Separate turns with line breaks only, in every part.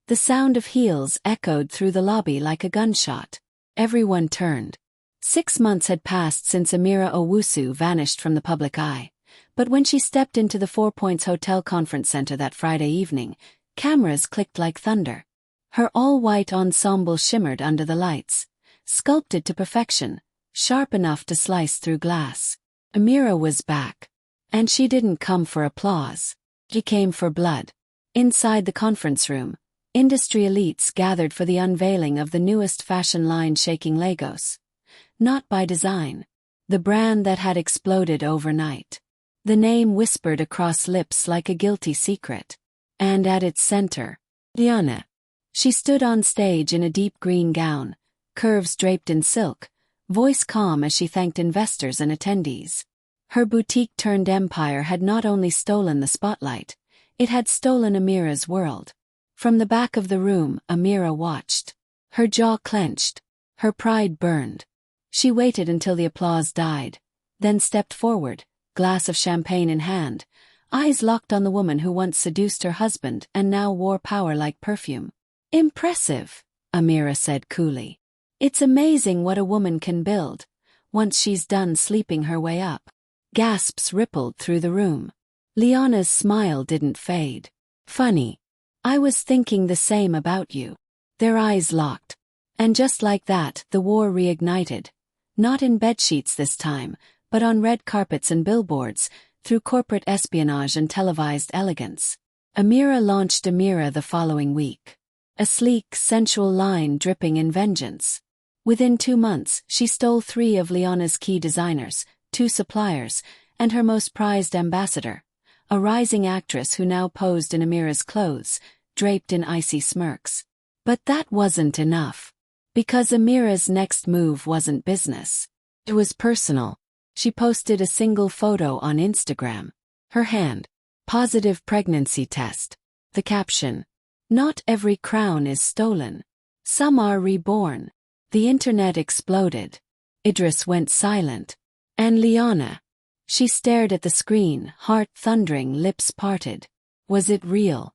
The sound of heels echoed through the lobby like a gunshot. Everyone turned. 6 months had passed since Amira Owusu vanished from the public eye. But when she stepped into the Four Points Hotel Conference Center that Friday evening, cameras clicked like thunder. Her all-white ensemble shimmered under the lights, sculpted to perfection, sharp enough to slice through glass. Amira was back. And she didn't come for applause. She came for blood. Inside the conference room, industry elites gathered for the unveiling of the newest fashion line shaking Lagos. Not by design. The brand that had exploded overnight. The name whispered across lips like a guilty secret. And at its center, Liana. She stood on stage in a deep green gown, curves draped in silk, voice calm as she thanked investors and attendees. Her boutique-turned empire had not only stolen the spotlight, it had stolen Amira's world. From the back of the room, Amira watched. Her jaw clenched. Her pride burned. She waited until the applause died, then stepped forward, glass of champagne in hand, eyes locked on the woman who once seduced her husband and now wore power like perfume. "Impressive," Amira said coolly. "It's amazing what a woman can build, once she's done sleeping her way up." Gasps rippled through the room. Liana's smile didn't fade. "Funny. I was thinking the same about you." Their eyes locked. And just like that, the war reignited. Not in bedsheets this time, but on red carpets and billboards, through corporate espionage and televised elegance. Amira launched Amira the following week. A sleek, sensual line dripping in vengeance. Within 2 months, she stole 3 of Liana's key designers, 2 suppliers, and her most prized ambassador, a rising actress who now posed in Amira's clothes, draped in icy smirks. But that wasn't enough. Because Amira's next move wasn't business. It was personal. She posted a single photo on Instagram. Her hand. Positive pregnancy test. The caption. "Not every crown is stolen. Some are reborn." The internet exploded. Idris went silent. And Liana. She stared at the screen, heart thundering, lips parted. Was it real?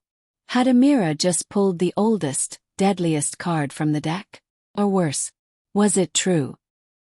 Had Amira just pulled the oldest, deadliest card from the deck? Or worse, was it true?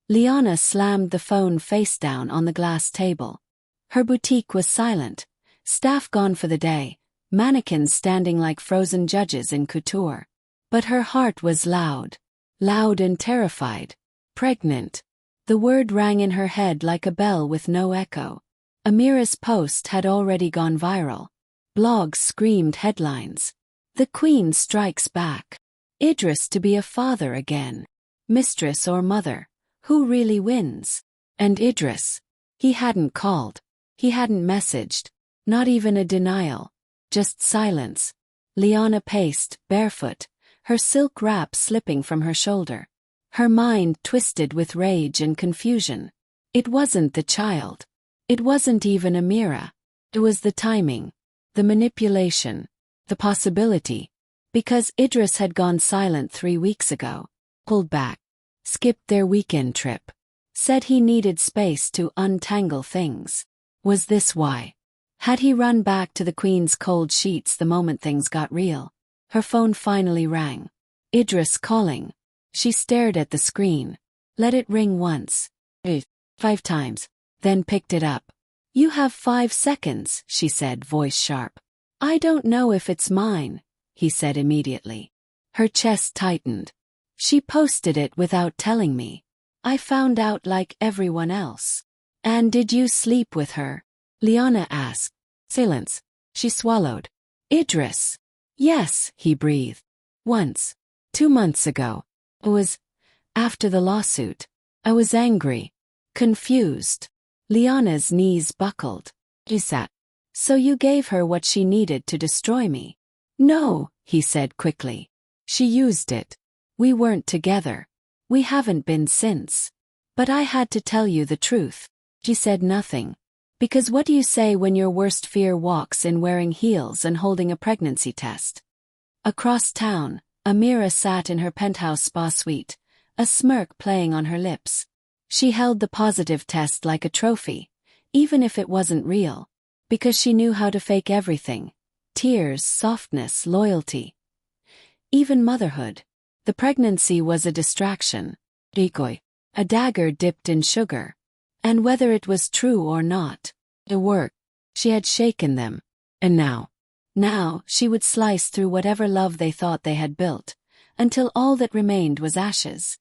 Liana slammed the phone face down on the glass table. Her boutique was silent, staff gone for the day, mannequins standing like frozen judges in couture. But her heart was loud. Loud and terrified. Pregnant. The word rang in her head like a bell with no echo. Amira's post had already gone viral. Blogs screamed headlines. "The Queen strikes back. Idris to be a father again. Mistress or mother, who really wins?" And Idris. He hadn't called. He hadn't messaged. Not even a denial. Just silence. Liana paced, barefoot, her silk wrap slipping from her shoulder. Her mind twisted with rage and confusion. It wasn't the child. It wasn't even Amira. It was the timing. The manipulation. The possibility. Because Idris had gone silent 3 weeks ago. Pulled back. Skipped their weekend trip. Said he needed space to untangle things. Was this why? Had he run back to the Queen's cold sheets the moment things got real? Her phone finally rang. Idris calling. She stared at the screen. Let it ring once. 5 times. Then picked it up. "You have 5 seconds, she said, voice sharp. "I don't know if it's mine," he said immediately. Her chest tightened. "She posted it without telling me. I found out like everyone else." "And did you sleep with her?" Liana asked. Silence. She swallowed. "Idris." "Yes," he breathed. "Once. 2 months ago. It was after the lawsuit. I was angry. Confused." Liana's knees buckled. She sat. "So you gave her what she needed to destroy me?" "No," he said quickly. "She used it. We weren't together. We haven't been since. But I had to tell you the truth." She said nothing. Because what do you say when your worst fear walks in wearing heels and holding a pregnancy test? Across town, Amira sat in her penthouse spa suite, a smirk playing on her lips. She held the positive test like a trophy, even if it wasn't real, because she knew how to fake everything. Tears, softness, loyalty. even motherhood. The pregnancy was a distraction. Decoy. A dagger dipped in sugar. And whether it was true or not, it worked. She had shaken them. And now, she would slice through whatever love they thought they had built, until all that remained was ashes.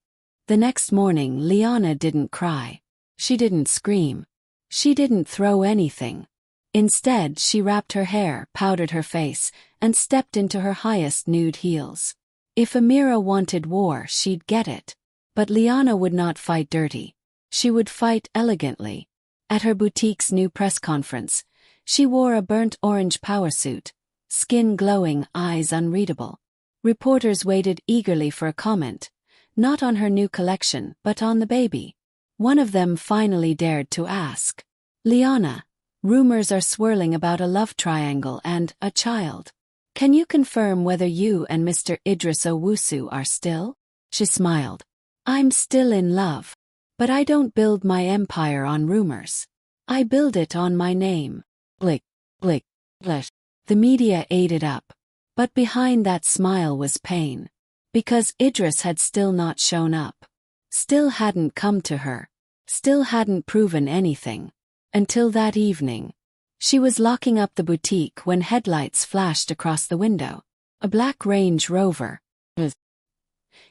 The next morning, Liana didn't cry. She didn't scream. She didn't throw anything. Instead, she wrapped her hair, powdered her face, and stepped into her highest nude heels. If Amira wanted war, she'd get it. But Liana would not fight dirty. She would fight elegantly. At her boutique's new press conference, she wore a burnt orange power suit, skin glowing, eyes unreadable. Reporters waited eagerly for a comment, not on her new collection, but on the baby. One of them finally dared to ask, "Liana, rumors are swirling about a love triangle and a child. Can you confirm whether you and Mr. Idris Owusu are still?" She smiled. "I'm still in love. But I don't build my empire on rumors. I build it on my name." Blick, blick, blick. The media ate it up. But behind that smile was pain. Because Idris had still not shown up. Still hadn't come to her. Still hadn't proven anything. Until that evening. She was locking up the boutique when headlights flashed across the window. A black Range Rover.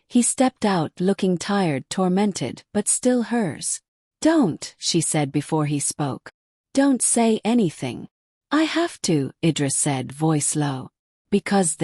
He stepped out looking tired, tormented, but still hers. "Don't," she said before he spoke. "Don't say anything." "I have to," Idris said, voice low. "Because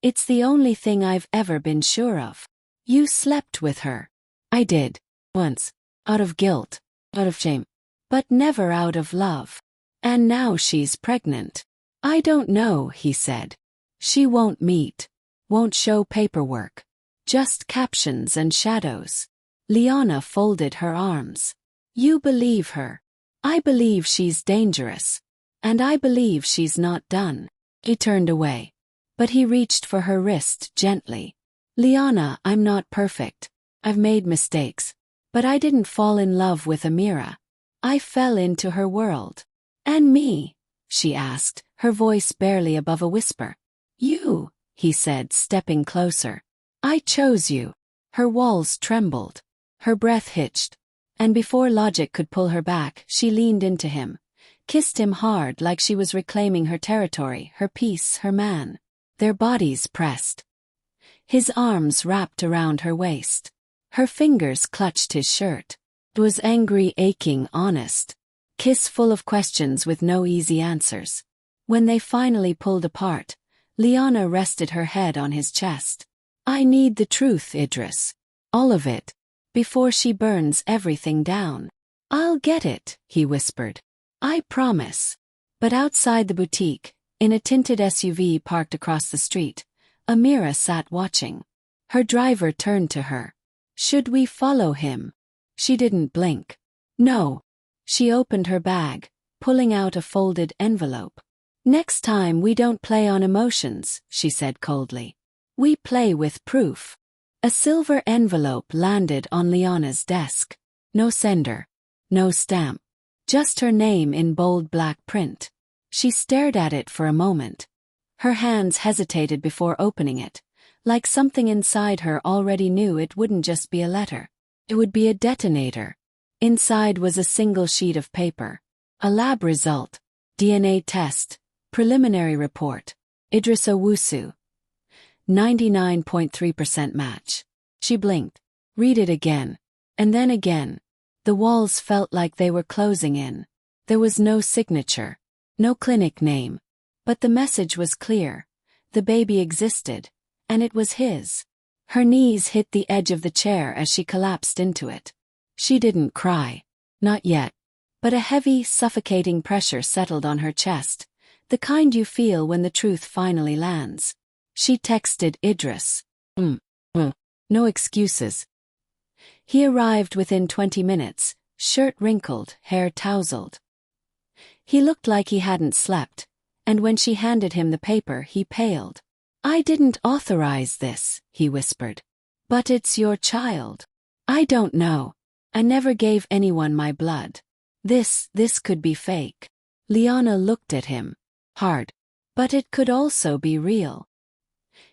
it's the only thing I've ever been sure of. You slept with her." "I did. Once. Out of guilt. Out of shame. But never out of love. And now she's pregnant." "I don't know," he said. "She won't meet. Won't show paperwork. Just captions and shadows." Liana folded her arms. "You believe her. I believe she's dangerous. And I believe she's not done." He turned away. But he reached for her wrist gently. "Liana, I'm not perfect. I've made mistakes. But I didn't fall in love with Amira. I fell into her world." "And me?" she asked, her voice barely above a whisper. "You," he said, stepping closer. "I chose you." Her walls trembled. Her breath hitched. And before logic could pull her back, she leaned into him. Kissed him hard like she was reclaiming her territory, her peace, her man. Their bodies pressed. His arms wrapped around her waist. Her fingers clutched his shirt. It was angry, aching, honest. Kiss full of questions with no easy answers. When they finally pulled apart, Liana rested her head on his chest. "I need the truth, Idris. All of it. Before she burns everything down." "I'll get it," he whispered. "I promise." But outside the boutique, in a tinted SUV parked across the street, Amira sat watching. Her driver turned to her. "Should we follow him?" She didn't blink. "No." She opened her bag, pulling out a folded envelope. "Next time we don't play on emotions," she said coldly. "We play with proof." A silver envelope landed on Liana's desk. No sender. No stamp. Just her name in bold black print. She stared at it for a moment. Her hands hesitated before opening it, like something inside her already knew it wouldn't just be a letter. It would be a detonator. Inside was a single sheet of paper. A lab result. DNA test. Preliminary report. Idris Owusu. 99.3% match. She blinked. Read it again. And then again. The walls felt like they were closing in. There was no signature. No clinic name. But the message was clear. The baby existed. And it was his. Her knees hit the edge of the chair as she collapsed into it. She didn't cry. Not yet. But a heavy, suffocating pressure settled on her chest. The kind you feel when the truth finally lands. She texted Idris. No excuses." He arrived within 20 minutes, shirt wrinkled, hair tousled. He looked like he hadn't slept, and when she handed him the paper he paled. "I didn't authorize this," he whispered. "But it's your child." "I don't know. I never gave anyone my blood. This could be fake." Liana looked at him. Hard. "But it could also be real."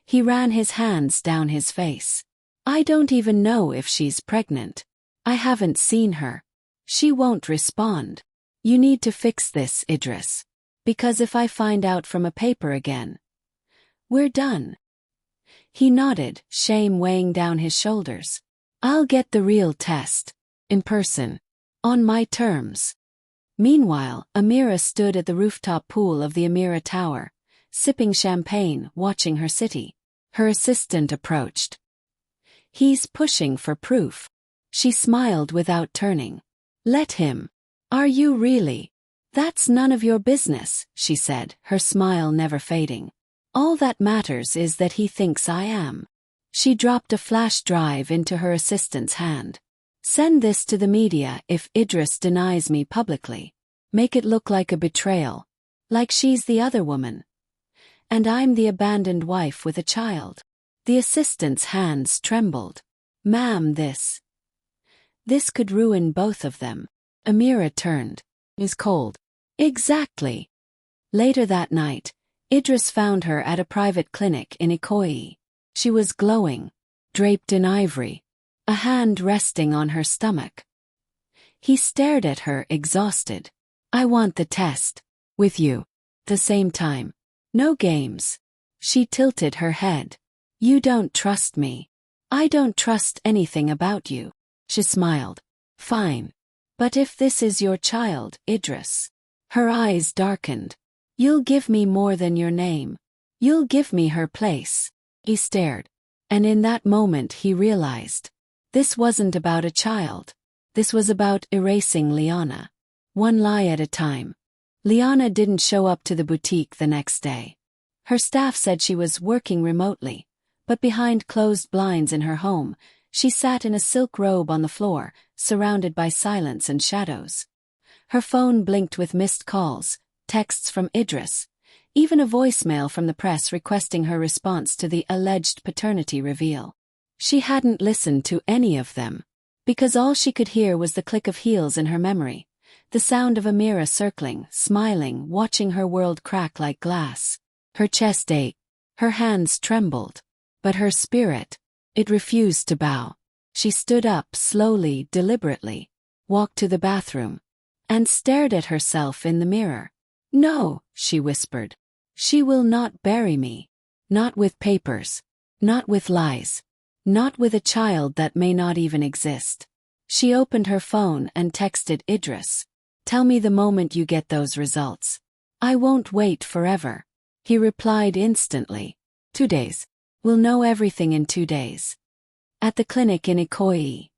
He ran his hands down his face. I don't even know if she's pregnant. I haven't seen her. She won't respond. You need to fix this, Idris. Because if I find out from a paper again, we're done. He nodded, shame weighing down his shoulders. I'll get the real test. In person. On my terms. Meanwhile, Amira stood at the rooftop pool of the Amira Tower, sipping champagne, watching her city. Her assistant approached. He's pushing for proof. She smiled without turning. Let him. Are you really? That's none of your business, she said, her smile never fading. All that matters is that he thinks I am. She dropped a flash drive into her assistant's hand. Send this to the media if Idris denies me publicly. Make it look like a betrayal. Like she's the other woman. And I'm the abandoned wife with a child. The assistant's hands trembled. Ma'am, this could ruin both of them. Amira turned. Is cold. Exactly. Later that night, Idris found her at a private clinic in Ikoyi. She was glowing, draped in ivory, a hand resting on her stomach. He stared at her, exhausted. I want the test. With you. The same time. No games. She tilted her head. You don't trust me. I don't trust anything about you. She smiled. Fine. But if this is your child, Idris. Her eyes darkened. You'll give me more than your name. You'll give me her place. He stared. And in that moment he realized. This wasn't about a child. This was about erasing Liana. One lie at a time. Liana didn't show up to the boutique the next day. Her staff said she was working remotely, but behind closed blinds in her home, she sat in a silk robe on the floor, surrounded by silence and shadows. Her phone blinked with missed calls, texts from Idris, even a voicemail from the press requesting her response to the alleged paternity reveal. She hadn't listened to any of them, because all she could hear was the click of heels in her memory, the sound of Amira circling, smiling, watching her world crack like glass. Her chest ached, her hands trembled, but her spirit, it refused to bow. She stood up slowly, deliberately, walked to the bathroom, and stared at herself in the mirror. No, she whispered. She will not bury me. Not with papers. Not with lies. Not with a child that may not even exist. She opened her phone and texted Idris. Tell me the moment you get those results. I won't wait forever. He replied instantly. 2 days. We'll know everything in 2 days. At the clinic in Ikoyi,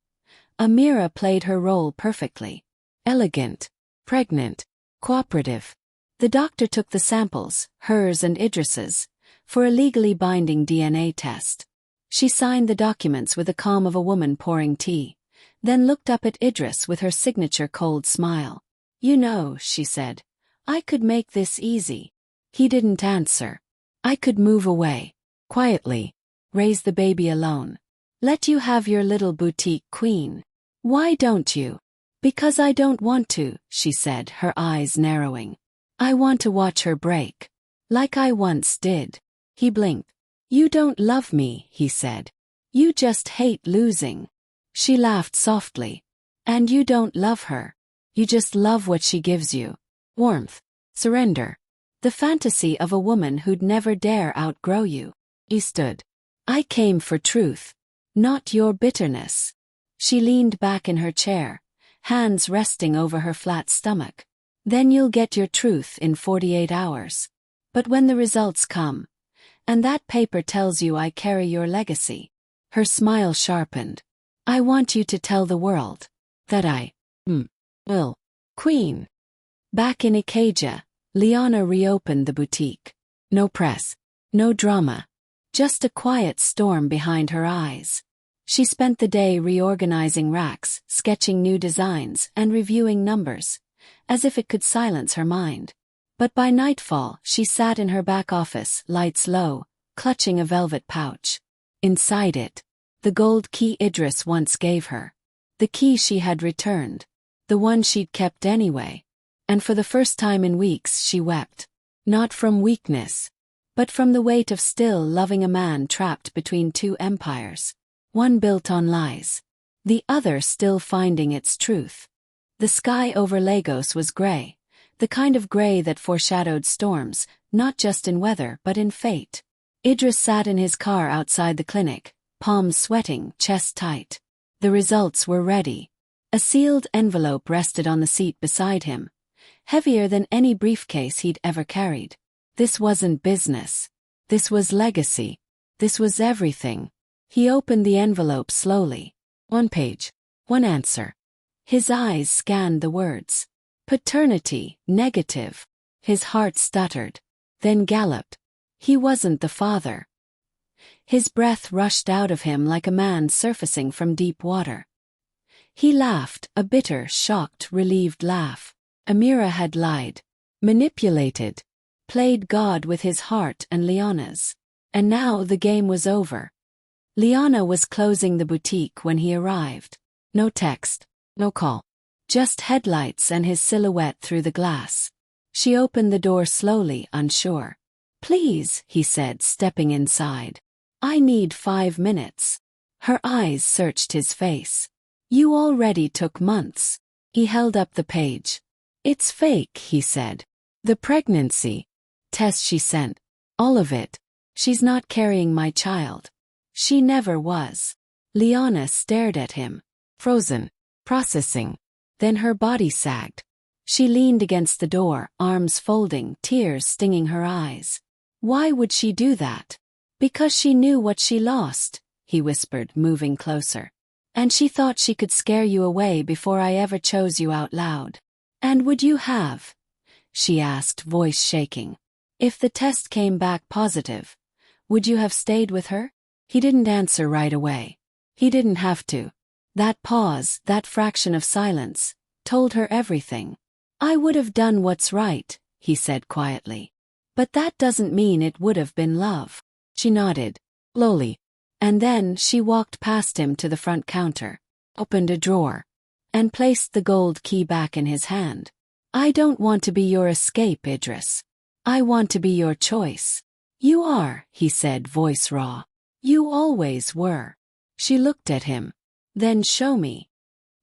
Amira played her role perfectly. Elegant, pregnant, cooperative. The doctor took the samples, hers and Idris's, for a legally binding DNA test. She signed the documents with the calm of a woman pouring tea, then looked up at Idris with her signature cold smile. You know, she said, I could make this easy. He didn't answer. I could move away, quietly, raise the baby alone. Let you have your little boutique queen. Why don't you? Because I don't want to, she said, her eyes narrowing. I want to watch her break. Like I once did. He blinked. You don't love me, he said. You just hate losing. She laughed softly. And you don't love her. You just love what she gives you. Warmth. Surrender. The fantasy of a woman who'd never dare outgrow you. He stood. I came for truth. Not your bitterness. She leaned back in her chair, hands resting over her flat stomach. Then you'll get your truth in 48 hours. But when the results come, and that paper tells you I carry your legacy. Her smile sharpened. I want you to tell the world that I will. Queen. Back in Ikeja, Liana reopened the boutique. No press. No drama. Just a quiet storm behind her eyes. She spent the day reorganizing racks, sketching new designs, and reviewing numbers, as if it could silence her mind. But by nightfall, she sat in her back office, lights low, clutching a velvet pouch. Inside it, the gold key Idris once gave her. The key she had returned. The one she'd kept anyway. And for the first time in weeks she wept. Not from weakness, but from the weight of still loving a man trapped between two empires. One built on lies. The other still finding its truth. The sky over Lagos was gray. The kind of gray that foreshadowed storms, not just in weather but in fate. Idris sat in his car outside the clinic, palms sweating, chest tight. The results were ready. A sealed envelope rested on the seat beside him, heavier than any briefcase he'd ever carried. This wasn't business. This was legacy. This was everything. He opened the envelope slowly. One page. One answer. His eyes scanned the words. Paternity, negative. His heart stuttered, then galloped. He wasn't the father. His breath rushed out of him like a man surfacing from deep water. He laughed, a bitter, shocked, relieved laugh. Amira had lied, manipulated, played God with his heart and Liana's. And now the game was over. Liana was closing the boutique when he arrived. No text, no call. Just headlights and his silhouette through the glass. She opened the door slowly, unsure. Please, he said, stepping inside. I need 5 minutes. Her eyes searched his face. You already took months. He held up the page. It's fake, he said. The pregnancy test she sent. All of it. She's not carrying my child. She never was. Liana stared at him. Frozen. Processing. Then her body sagged. She leaned against the door, arms folding, tears stinging her eyes. Why would she do that? Because she knew what she lost, he whispered, moving closer. And she thought she could scare you away before I ever chose you out loud. And would you have? She asked, voice shaking. If the test came back positive, would you have stayed with her? He didn't answer right away. He didn't have to. That pause, that fraction of silence, told her everything. I would have done what's right, he said quietly. But that doesn't mean it would have been love. She nodded, slowly. And then she walked past him to the front counter, opened a drawer, and placed the gold key back in his hand. I don't want to be your escape, Idris. I want to be your choice. You are, he said, voice raw. You always were. She looked at him. Then show me.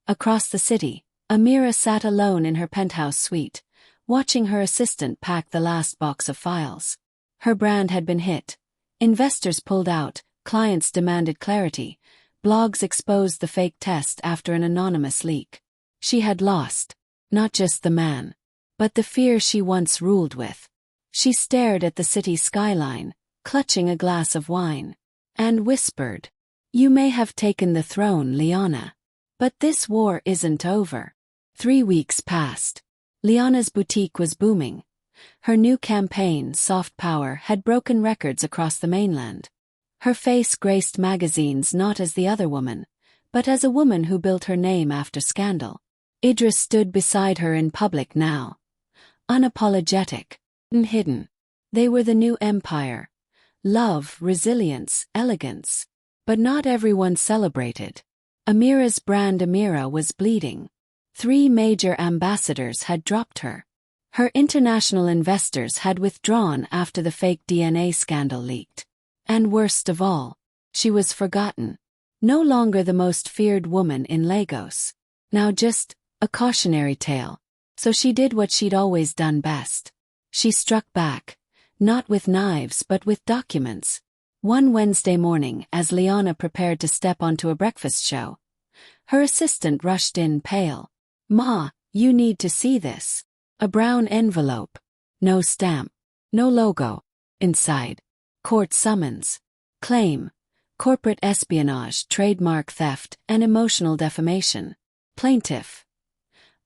Across the city, Amira sat alone in her penthouse suite, watching her assistant pack the last box of files. Her brand had been hit. Investors pulled out, clients demanded clarity, blogs exposed the fake test after an anonymous leak. She had lost, not just the man, but the fear she once ruled with. She stared at the city skyline, clutching a glass of wine, and whispered, You may have taken the throne, Liana. But this war isn't over. 3 weeks passed. Liana's boutique was booming. Her new campaign, Soft Power, had broken records across the mainland. Her face graced magazines not as the other woman, but as a woman who built her name after scandal. Idris stood beside her in public now. Unapologetic, unhidden. They were the new empire. Love, resilience, elegance. But not everyone celebrated. Amira's brand Amira was bleeding. 3 major ambassadors had dropped her. Her international investors had withdrawn after the fake DNA scandal leaked. And worst of all, she was forgotten. No longer the most feared woman in Lagos. Now just a cautionary tale. So she did what she'd always done best. She struck back, not with knives but with documents. One Wednesday morning, as Liana prepared to step onto a breakfast show, her assistant rushed in pale. Ma, you need to see this. A brown envelope. No stamp. No logo. Inside. Court summons. Claim. Corporate espionage, trademark theft, and emotional defamation. Plaintiff.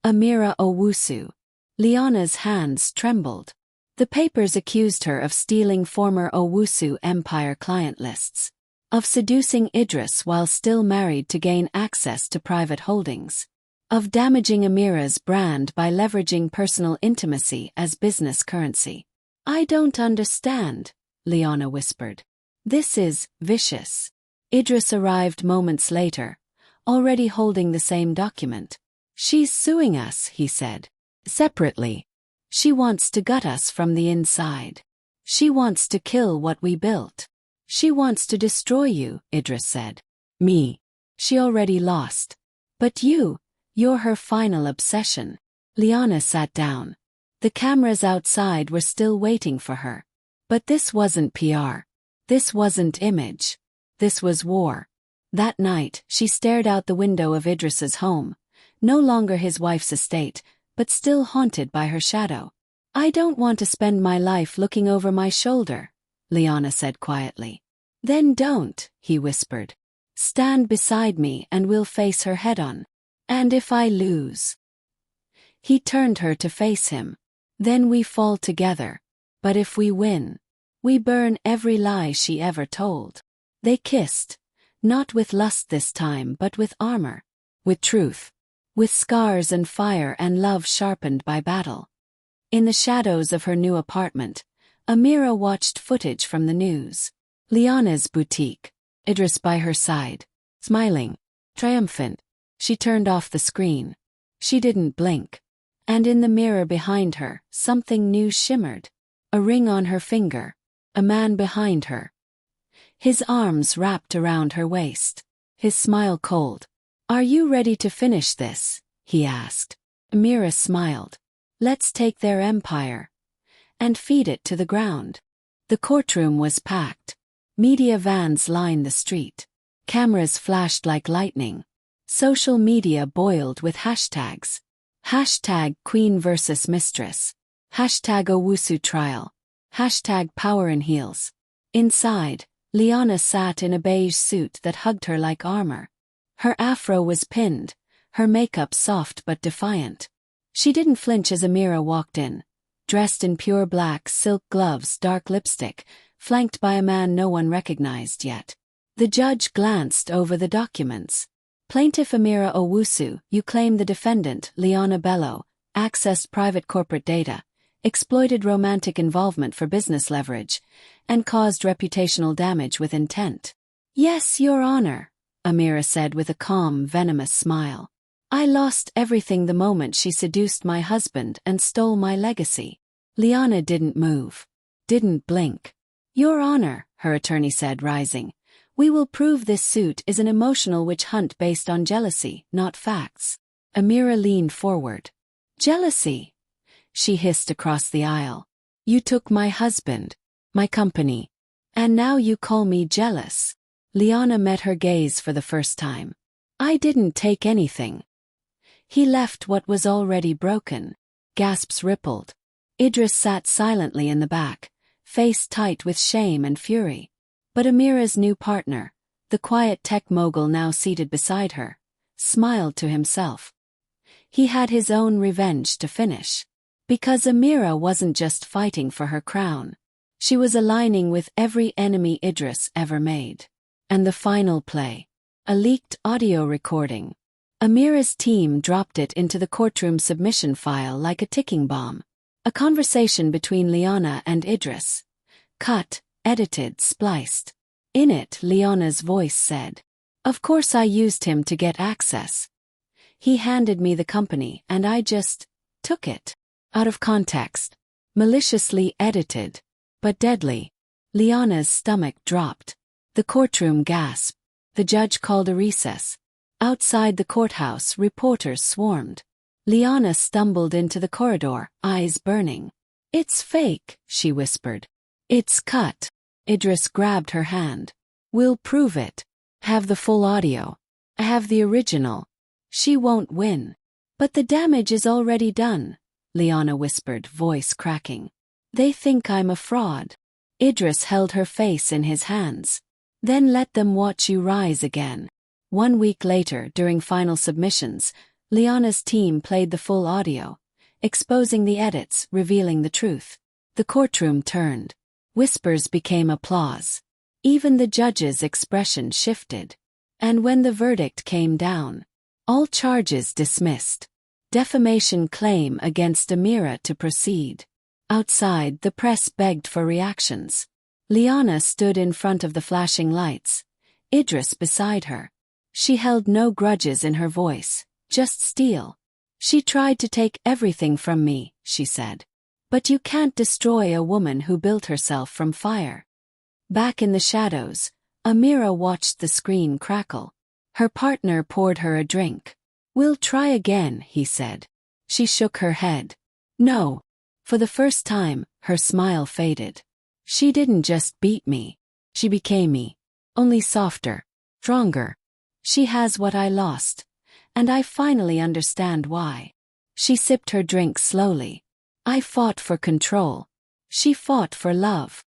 Amira Owusu. Liana's hands trembled. The papers accused her of stealing former Owusu Empire client lists, of seducing Idris while still married to gain access to private holdings, of damaging Amira's brand by leveraging personal intimacy as business currency. I don't understand, Liana whispered. This is vicious. Idris arrived moments later, already holding the same document. She's suing us, he said. Separately. She wants to gut us from the inside. She wants to kill what we built. She wants to destroy you, Idris said. Me. She already lost. But you're her final obsession. Liana sat down. The cameras outside were still waiting for her. But this wasn't PR. This wasn't image. This was war. That night, she stared out the window of Idris's home, no longer his wife's estate, but still haunted by her shadow. I don't want to spend my life looking over my shoulder, Liana said quietly. Then don't, he whispered. Stand beside me and we'll face her head-on. And if I lose? He turned her to face him. Then we fall together. But if we win, we burn every lie she ever told. They kissed, not with lust this time but with armor, with truth, with scars and fire and love sharpened by battle. In the shadows of her new apartment, Amira watched footage from the news. Liana's boutique, Idris by her side, smiling, triumphant. She turned off the screen. She didn't blink. And in the mirror behind her, something new shimmered. A ring on her finger. A man behind her. His arms wrapped around her waist. His smile cold. Are you ready to finish this? He asked. Amira smiled. Let's take their empire. And feed it to the ground. The courtroom was packed. Media vans lined the street. Cameras flashed like lightning. Social media boiled with hashtags. Hashtag Queen versus Mistress. Hashtag Owusu trial. Hashtag Power in Heels. Inside, Liana sat in a beige suit that hugged her like armor. Her afro was pinned, her makeup soft but defiant. She didn't flinch as Amira walked in, dressed in pure black silk gloves, dark lipstick, flanked by a man no one recognized yet. The judge glanced over the documents. Plaintiff Amira Owusu, you claim the defendant, Liana Bello, accessed private corporate data, exploited romantic involvement for business leverage, and caused reputational damage with intent. Yes, Your Honor, Amira said with a calm, venomous smile. I lost everything the moment she seduced my husband and stole my legacy. Liana didn't move. Didn't blink. Your Honor, her attorney said, rising. We will prove this suit is an emotional witch hunt based on jealousy, not facts. Amira leaned forward. Jealousy? She hissed across the aisle. You took my husband, my company, and now you call me jealous. Liana met her gaze for the first time. I didn't take anything. He left what was already broken. Gasps rippled. Idris sat silently in the back, face tight with shame and fury. But Amira's new partner, the quiet tech mogul now seated beside her, smiled to himself. He had his own revenge to finish. Because Amira wasn't just fighting for her crown. She was aligning with every enemy Idris ever made. And the final play. A leaked audio recording. Amira's team dropped it into the courtroom submission file like a ticking bomb. A conversation between Liana and Idris. Cut, edited, spliced. In it, Liana's voice said, Of course I used him to get access. He handed me the company and I just took it. Out of context. Maliciously edited. But deadly. Liana's stomach dropped. The courtroom gasped. The judge called a recess. Outside the courthouse, reporters swarmed. Liana stumbled into the corridor, eyes burning. It's fake, she whispered. It's cut. Idris grabbed her hand. We'll prove it. Have the full audio. I have the original. She won't win. But the damage is already done, Liana whispered, voice cracking. They think I'm a fraud. Idris held her face in his hands. Then let them watch you rise again. 1 week later, during final submissions, Liana's team played the full audio, exposing the edits, revealing the truth. The courtroom turned. Whispers became applause. Even the judge's expression shifted. And when the verdict came down, all charges dismissed. Defamation claim against Amira to proceed. Outside, the press begged for reactions. Liana stood in front of the flashing lights, Idris beside her. She held no grudges in her voice, just steel. She tried to take everything from me, she said. But you can't destroy a woman who built herself from fire. Back in the shadows, Amira watched the screen crackle. Her partner poured her a drink. "We'll try again," he said. She shook her head. "No." For the first time, her smile faded. "She didn't just beat me. She became me. Only softer, stronger. She has what I lost. And I finally understand why." She sipped her drink slowly. "I fought for control. She fought for love.